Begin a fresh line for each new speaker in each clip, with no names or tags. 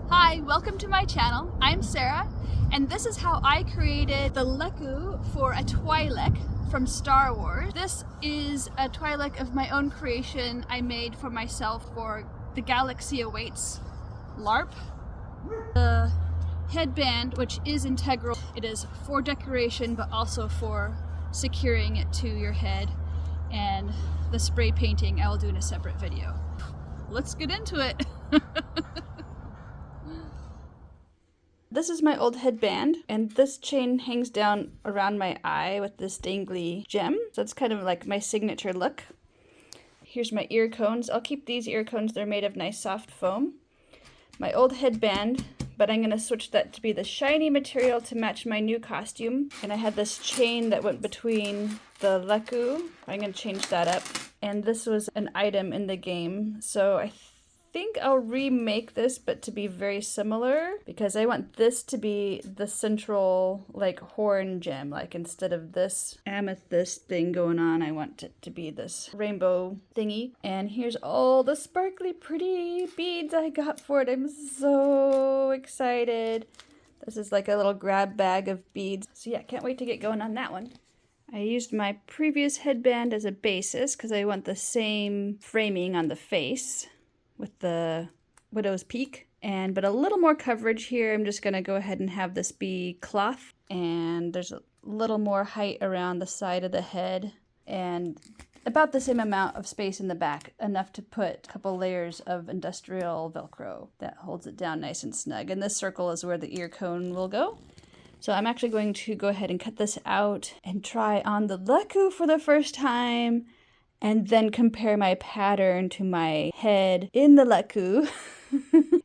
Hi, welcome to my channel. I'm Sarah, and this is how I created the Lekku for a Twi'lek from Star Wars. This is a Twi'lek of my own creation I made for myself for the Galaxy Awaits LARP. The headband, which is integral, it is for decoration but also for securing it to your head, and the spray painting I will do in a separate video. Let's get into it. This is my old headband, and this chain hangs down around my eye with this dangly gem. So it's kind of like my signature look. Here's my ear cones. I'll keep these ear cones. They're made of nice soft foam. My old headband, but I'm going to switch that to be the shiny material to match my new costume. And I had this chain that went between the Lekku. I'm going to change that up. And this was an item in the game, so I think I'll remake this, but to be very similar, because I want this to be the central like horn gem. Like instead of this amethyst thing going on, I want it to be this rainbow thingy. And here's all the sparkly pretty beads I got for it. I'm so excited. This is like a little grab bag of beads. So yeah, can't wait to get going on that one. I used my previous headband as a basis because I want the same framing on the face with the widow's peak, but a little more coverage here. I'm just going to go ahead and have this be cloth, and there's a little more height around the side of the head and about the same amount of space in the back, enough to put a couple layers of industrial Velcro that holds it down nice and snug. And this circle is where the ear cone will go. So I'm actually going to go ahead and cut this out and try on the Lekku for the first time, and then compare my pattern to my head in the Lekku.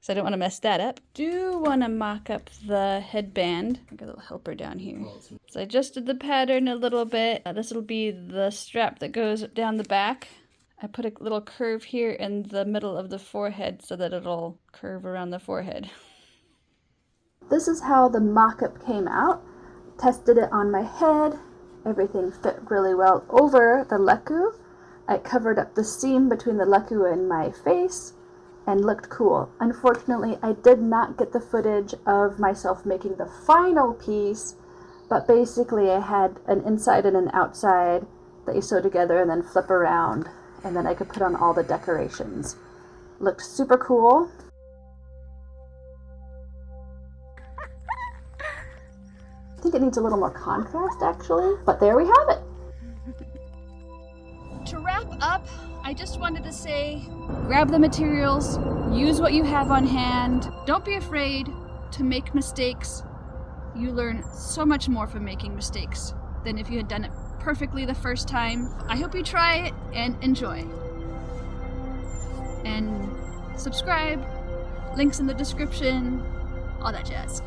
So I don't want to mess that up. Do want to mock up the headband. I got a little helper down here. So I adjusted the pattern a little bit. This will be the strap that goes down the back. I put a little curve here in the middle of the forehead so that it'll curve around the forehead. This is how the mock-up came out. Tested it on my head. Everything fit really well over the Lekku. I covered up the seam between the Lekku and my face and looked cool. Unfortunately, I did not get the footage of myself making the final piece, but basically I had an inside and an outside that you sew together and then flip around, and then I could put on all the decorations. Looked super cool. I think it needs a little more contrast actually, but there we have it. To wrap up, I just wanted to say, grab the materials, use what you have on hand. Don't be afraid to make mistakes. You learn so much more from making mistakes than if you had done it perfectly the first time. I hope you try it and enjoy. And subscribe, links in the description, all that jazz.